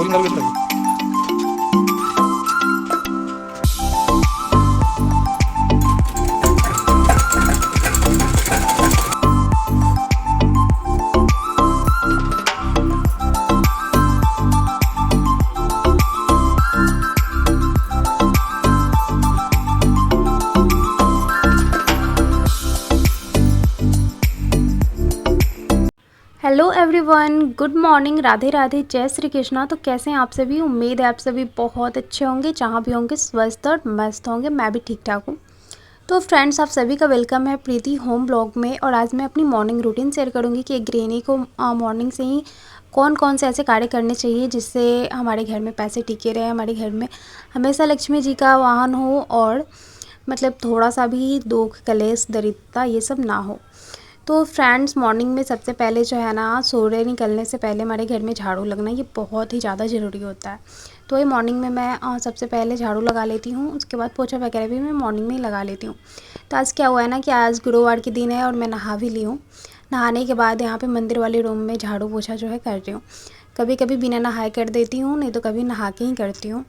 बोल ना लगी। Hello everyone, good morning, Radhe Radhe, जय श्री कृष्णा। तो कैसे हैं आप सभी? उम्मीद है आप सभी बहुत अच्छे होंगे, जहाँ भी होंगे स्वस्थ और मस्त होंगे। मैं भी ठीक ठाक हूँ। तो फ्रेंड्स, आप सभी का वेलकम है प्रीति होम ब्लॉग में। और आज मैं अपनी मॉर्निंग रूटीन शेयर करूँगी कि एक गृहिणी को मॉर्निंग से ही कौन कौन से ऐसे कार्य करने चाहिए जिससे हमारे घर में पैसे टिके रहे, हमारे घर में हमेशा लक्ष्मी जी का वाहन हो और मतलब थोड़ा सा भी दुख कलेश दरिद्रता ये सब ना हो। तो फ्रेंड्स, मॉर्निंग में सबसे पहले जो है ना, सूर्य निकलने से पहले हमारे घर में झाड़ू लगना ये बहुत ही ज़्यादा ज़रूरी होता है। तो ये मॉर्निंग में मैं सबसे पहले झाड़ू लगा लेती हूँ। उसके बाद पोछा वगैरह भी मैं मॉर्निंग में ही लगा लेती हूँ। तो आज क्या हुआ है ना कि आज गुरुवार के दिन है और मैं नहा भी ली हूँ। नहाने के बाद यहाँ पे मंदिर वाले रूम में झाड़ू पोछा जो है कर रही हूँ। कभी कभी बिना नहाए कर देती हूँ, नहीं तो कभी नहा के ही करती हूँ।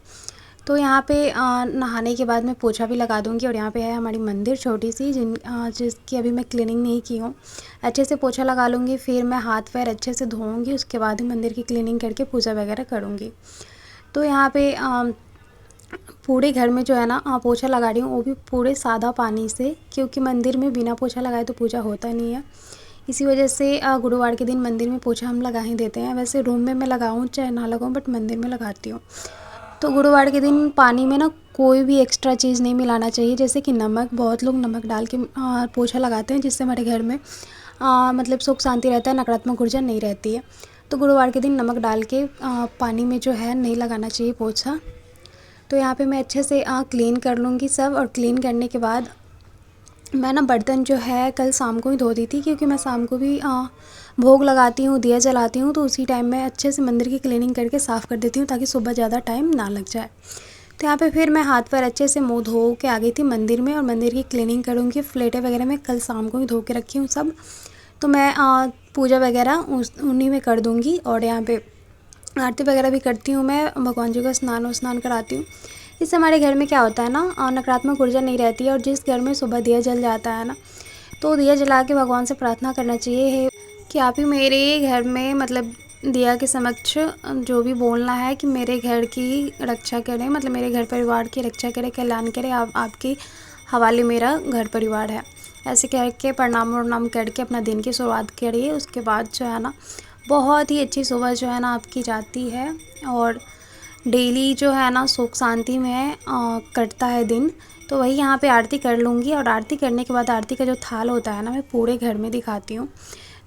तो यहाँ पे नहाने के बाद मैं पोछा भी लगा दूँगी। और यहाँ पे है हमारी मंदिर छोटी सी जिसकी अभी मैं क्लीनिंग नहीं की हूँ। अच्छे से पोछा लगा लूँगी, फिर मैं हाथ पैर अच्छे से धोऊँगी, उसके बाद ही मंदिर की क्लीनिंग करके पूजा वगैरह करूँगी। तो यहाँ पे पूरे घर में जो है ना पोछा लगा रही हूँ, वो भी पूरे सादा पानी से, क्योंकि मंदिर में बिना पोछा लगाए तो पूजा होता नहीं है। इसी वजह से गुरुवार के दिन मंदिर में पोछा हम लगा ही देते हैं। वैसे रूम में मैं लगाऊँ चाहे ना लगाऊँ, बट मंदिर में लगाती हूँ। तो गुरुवार के दिन पानी में ना कोई भी एक्स्ट्रा चीज़ नहीं मिलाना चाहिए, जैसे कि नमक। बहुत लोग नमक डाल के पोछा लगाते हैं, जिससे हमारे घर में मतलब सुख शांति रहता है, नकारात्मक ऊर्जा नहीं रहती है। तो गुरुवार के दिन नमक डाल के पानी में जो है नहीं लगाना चाहिए पोछा। तो यहाँ पे मैं अच्छे से क्लीन कर लूँगी सब। और क्लीन करने के बाद मैं ना बर्तन जो है कल शाम को ही धो दी थी, क्योंकि मैं शाम को भी भोग लगाती हूँ, दिया जलाती हूँ। तो उसी टाइम मैं अच्छे से मंदिर की क्लीनिंग करके साफ़ कर देती हूँ, ताकि सुबह ज़्यादा टाइम ना लग जाए। तो यहाँ पे फिर मैं हाथ पैर अच्छे से मुँह धो के आ गई थी मंदिर में, और मंदिर की क्लीनिंग करूँगी। प्लेटें वगैरह मैं कल शाम को ही धो के रखी हूँ सब। तो मैं पूजा वगैरह उन्हीं में कर दूँगी। और यहाँ पे आरती वगैरह भी करती हूँ मैं, भगवान जी को स्नान कराती हूँ। इससे हमारे घर में क्या होता है ना, नकारात्मक ऊर्जा नहीं रहती है। और जिस घर में सुबह दिया जल जाता है ना, तो दिया जला के भगवान से प्रार्थना करना चाहिए है कि आप ही मेरे घर में मतलब दिया के समक्ष जो भी बोलना है कि मेरे घर की रक्षा करें, मतलब मेरे घर परिवार की रक्षा करें, कल्याण करें। आपके हवाले मेरा घर परिवार है। ऐसे कह के प्रणाम करके अपना दिन की शुरुआत करिए। उसके बाद जो है ना, बहुत ही अच्छी सुबह जो है ना आपकी जाती है। और डेली जो है ना सुख शांति में कटता है दिन। तो वही यहाँ पे आरती कर लूँगी। और आरती करने के बाद आरती का जो थाल होता है ना, मैं पूरे घर में दिखाती हूँ।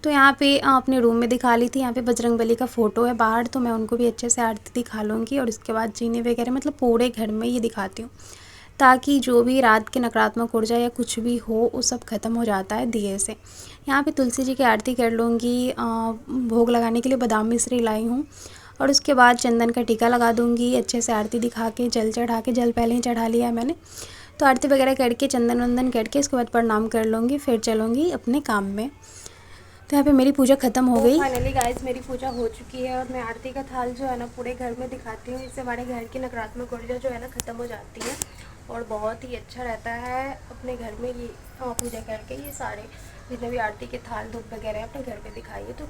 तो यहाँ पे अपने रूम में दिखा ली थी। यहाँ पे बजरंगबली का फ़ोटो है बाहर, तो मैं उनको भी अच्छे से आरती दिखा लूँगी। और इसके बाद जीने वगैरह मतलब पूरे घर में ये दिखाती हूँ, ताकि जो भी रात की नकारात्मक ऊर्जा या कुछ भी हो वो सब ख़त्म हो जाता है दिए से। यहाँ पे तुलसी जी की आरती कर लूँगी। भोग लगाने के लिए बादाम मिश्री लाई हूँ। और उसके बाद चंदन का टीका लगा दूँगी, अच्छे से आरती दिखा के, जल चढ़ा के, जल पहले ही चढ़ा लिया है मैंने। तो आरती वगैरह करके चंदन वंदन करके उसके बाद प्रणाम कर लूँगी, फिर चलूँगी अपने काम में। तो यहाँ पे मेरी पूजा ख़त्म हो गई। फाइनली गाइस, मेरी पूजा हो चुकी है। और मैं आरती का थाल जो है ना पूरे घर में दिखाती हूँ। इससे हमारे घर की नकारात्मक ऊर्जा जो है ना ख़त्म हो जाती है, और बहुत ही अच्छा रहता है अपने घर में ये पूजा करके। ये सारे जितने भी आरती के थाल धूप वगैरह अपने घर पे दिखाइए, तो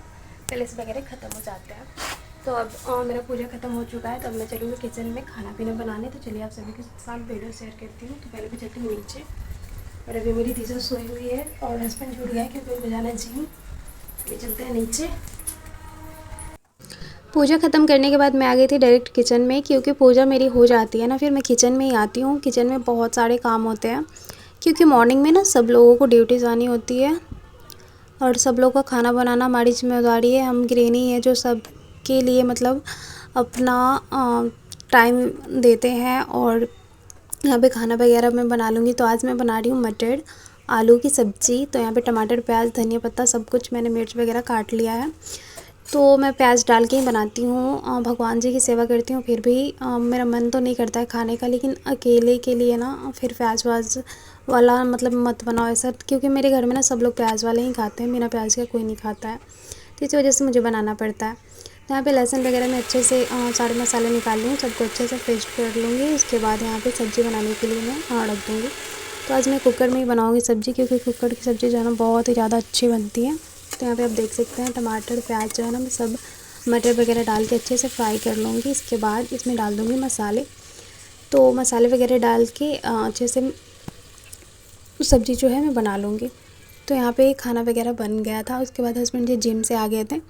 कलेश वगैरह ख़त्म हो जाते हैं। तो अब मेरा पूजा ख़त्म हो चुका है। तो अब मैं चलूँगी किचन में खाना पीना बनाने। तो चलिए आप सभी के साथ वीडियो शेयर करती हूँ। तो पहले मैं चलती हूँ नीचे। और अभी मेरी दीदी सोई हुई है और हस्बैंड जुड़ गया है, क्योंकि उनको जाना है जिम। ये चलते हैं नीचे। पूजा ख़त्म करने के बाद मैं आ गई थी डायरेक्ट किचन में, क्योंकि पूजा मेरी हो जाती है ना फिर मैं किचन में ही आती हूँ। किचन में बहुत सारे काम होते हैं, क्योंकि मॉर्निंग में ना सब लोगों को ड्यूटी जानी होती है, और सब लोगों का खाना बनाना हमारी जिम्मेदारी है। हम गृहिणी हैं जो सब के लिए मतलब अपना टाइम देते हैं। और यहाँ पे खाना वगैरह मैं बना लूँगी। तो आज मैं बना रही हूँ मटर आलू की सब्ज़ी। तो यहाँ पे टमाटर प्याज धनिया पत्ता सब कुछ मैंने मिर्च वगैरह काट लिया है। तो मैं प्याज डाल के ही बनाती हूँ। भगवान जी की सेवा करती हूँ। फिर भी मेरा मन तो नहीं करता है खाने का, लेकिन अकेले के लिए ना फिर प्याज वाज वाला मतलब मत बनाओ ऐसा, क्योंकि मेरे घर में ना सब लोग प्याज वाले ही खाते हैं, बिना प्याज का कोई नहीं खाता है। तो इसी वजह से मुझे बनाना पड़ता है। यहाँ पे लहसुन वगैरह मैं अच्छे से सारे मसाले निकाल लूँ, सबको अच्छे से पेस्ट कर लूँगी। उसके बाद यहाँ पे सब्ज़ी बनाने के लिए मैं रख दूँगी। तो आज मैं कुकर में ही बनाऊँगी सब्ज़ी, क्योंकि कुकर की सब्ज़ी जो है ना बहुत ही ज़्यादा अच्छी बनती है। तो यहाँ पे आप देख सकते हैं टमाटर प्याज जो है ना मैं सब मटर वगैरह डाल के अच्छे से फ्राई कर लूँगी। इसके बाद इसमें डाल दूँगी मसाले। तो मसाले वगैरह डाल के अच्छे से सब्ज़ी जो है मैं बना लूँगी। तो यहाँ पे खाना वगैरह बन गया था। उसके बाद हस्बैंड जी जिम से आ गए थे,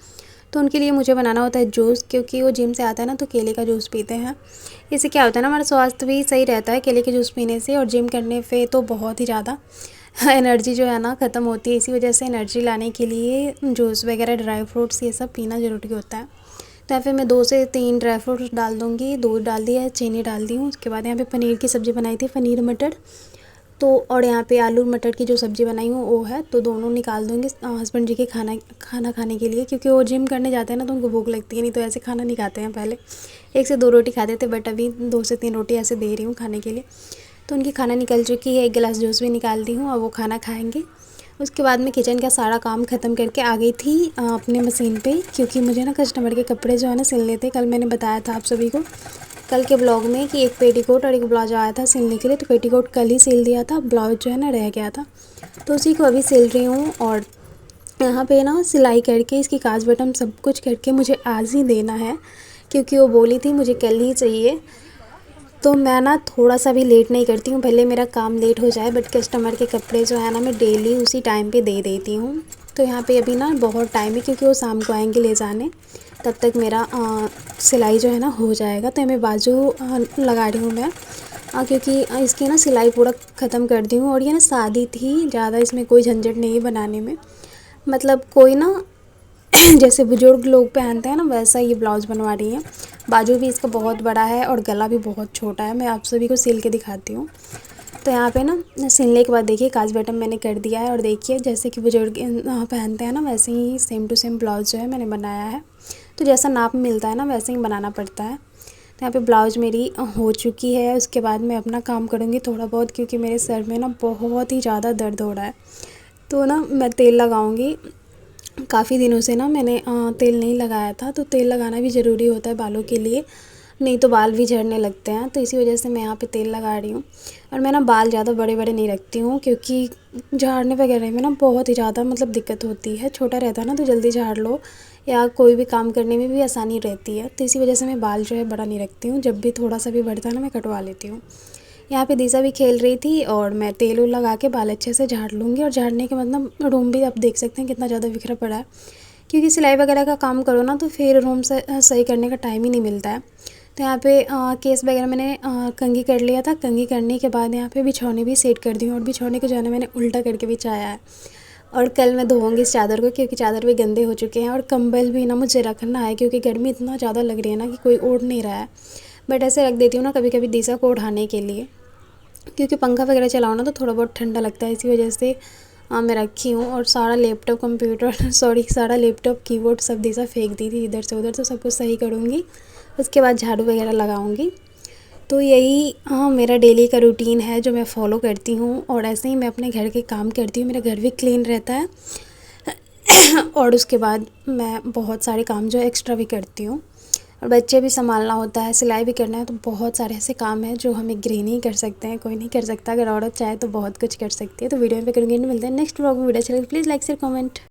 तो उनके लिए मुझे बनाना होता है जूस, क्योंकि वो जिम से आता है ना तो केले का जूस पीते हैं। इससे क्या होता है ना, हमारा स्वास्थ्य भी सही रहता है केले के जूस पीने से। और जिम करने पे तो बहुत ही ज़्यादा एनर्जी जो है ना ख़त्म होती है। इसी वजह से एनर्जी लाने के लिए जूस वगैरह ड्राई फ्रूट्स ये सब पीना ज़रूरी होता है। तो यहाँ पे मैं 2 से 3 ड्राई फ्रूट्स डाल दूँगी, दूध डाल दिया है, चीनी डाल दी हूँ। उसके बाद यहाँ पे पनीर की सब्ज़ी बनाई थी, पनीर मटर। तो और यहाँ पे आलू मटर की जो सब्ज़ी बनाई हूँ वो है, तो दोनों निकाल दूँगी हस्बैंड जी के खाना खाने के लिए, क्योंकि वो जिम करने जाते हैं ना तो उनको भूख लगती है, नहीं तो ऐसे खाना नहीं खाते हैं। पहले 1 से 2 रोटी खाते थे, बट अभी 2 से 3 रोटी ऐसे दे रही हूँ खाने के लिए। तो उनकी खाना निकल चुकी है, 1 गिलास जूस भी निकाल दी हूँ और वो खाना खाएँगे। उसके बाद मैं किचन का सारा काम ख़त्म करके आ गई थी अपने मशीन पे, क्योंकि मुझे ना कस्टमर के कपड़े जो है ना सिलने थे। कल मैंने बताया था आप सभी को कल के ब्लॉग में कि एक पेटीकोट और एक ब्लाउज आया था सिलने के लिए, तो पेटीकोट कल ही सिल दिया था, ब्लाउज जो है ना रह गया था, तो उसी को अभी सिल रही हूँ। और यहाँ पे ना सिलाई करके इसकी काज बटन सब कुछ करके मुझे आज ही देना है, क्योंकि वो बोली थी मुझे कल ही चाहिए। तो मैं ना थोड़ा सा भी लेट नहीं करती हूँ, भले मेरा काम लेट हो जाए, बट कस्टमर के कपड़े जो है ना मैं डेली उसी टाइम पे दे देती हूँ। तो यहाँ पे अभी ना बहुत टाइम है, क्योंकि वो शाम को आएंगे ले जाने, तब तक मेरा सिलाई जो है ना हो जाएगा। तो मैं बाजू लगा रही हूँ मैं, क्योंकि इसकी ना सिलाई पूरा ख़त्म कर दी हूँ। और ये ना शादी थी, ज़्यादा इसमें कोई झंझट नहीं है बनाने में, मतलब कोई ना जैसे बुजुर्ग लोग पहनते हैं ना वैसा ये ब्लाउज़ बनवा रही हैं। बाजू भी इसका बहुत बड़ा है और गला भी बहुत छोटा है, मैं आप सभी को सिल के दिखाती हूँ। तो यहाँ पे ना सिलने के बाद देखिए काज बटन मैंने कर दिया है, और देखिए जैसे कि बुजुर्ग पहनते हैं ना वैसे ही सेम टू सेम ब्लाउज़ जो है मैंने बनाया है। तो जैसा नाप मिलता है ना वैसे ही बनाना पड़ता है। तो यहाँ पे ब्लाउज़ मेरी हो चुकी है। उसके बाद मैं अपना काम करूँगी थोड़ा बहुत, क्योंकि मेरे सर में ना बहुत ही ज़्यादा दर्द हो रहा है। तो ना मैं तेल लगाऊँगी। काफ़ी दिनों से ना मैंने तेल नहीं लगाया था, तो तेल लगाना भी ज़रूरी होता है बालों के लिए, नहीं तो बाल भी झड़ने लगते हैं। तो इसी वजह से मैं यहाँ पे तेल लगा रही हूँ। और मैं ना बाल ज़्यादा बड़े बड़े नहीं रखती हूँ, क्योंकि झाड़ने वगैरह में ना बहुत ही ज़्यादा मतलब दिक्कत होती है। छोटा रहता है ना तो जल्दी झाड़ लो, या कोई भी काम करने में भी आसानी रहती है। तो इसी वजह से मैं बाल जो है बड़ा नहीं रखती हूँ, जब भी थोड़ा सा भी बढ़ता है ना मैं कटवा लेती हूँ। यहाँ पे दिशा भी खेल रही थी, और मैं तेल उल लगा के बाल अच्छे से झाड़ लूँगी। और झाड़ने के मतलब रूम भी आप देख सकते हैं कितना ज़्यादा बिखरा पड़ा है, क्योंकि सिलाई वगैरह का काम करो ना तो फिर रूम से सही करने का टाइम ही नहीं मिलता है। तो यहाँ पे केस वगैरह मैंने कंघी कर लिया था। कंघी करने के बाद यहाँ पे बिछौने भी सेट कर दी हूँ, और बिछौने को जो है ना मैंने उल्टा करके बिछाया है। और कल मैं धोऊँगी इस चादर को, क्योंकि चादर भी गंदे हो चुके हैं। और कंबल भी ना मुझे रखना है, क्योंकि गर्मी इतना ज़्यादा लग रही है ना कि कोई ओढ़ नहीं रहा है, बट ऐसे रख देती हूँ ना कभी कभी दिशा को ओढ़ाने के लिए, क्योंकि पंखा वगैरह चलाओ ना तो थोड़ा बहुत ठंडा लगता है। इसी वजह से मैं रखी हूँ। और सारा लैपटॉप कंप्यूटर सारा लैपटॉप कीबोर्ड सब दिशा फेंक दी थी इधर से उधर, तो सब कुछ सही करूँगी। उसके बाद झाड़ू वगैरह लगाऊँगी। तो यही मेरा डेली का रूटीन है जो मैं फॉलो करती हूँ, और ऐसे ही मैं अपने घर के काम करती हूँ। मेरा घर भी क्लीन रहता है और उसके बाद मैं बहुत सारे काम जो एक्स्ट्रा भी करती हूँ। और बच्चे भी संभालना होता है, सिलाई भी करना है, तो बहुत सारे ऐसे काम हैं जो हमें गृहिणी कर सकते हैं, कोई नहीं कर सकता। अगर औरत चाहे तो बहुत कुछ कर सकती है। तो वीडियो में करूँगी, मिलते हैं नेक्स्ट व्लॉग में। वीडियो अच्छा लगे प्लीज़ लाइक शेयर कमेंट।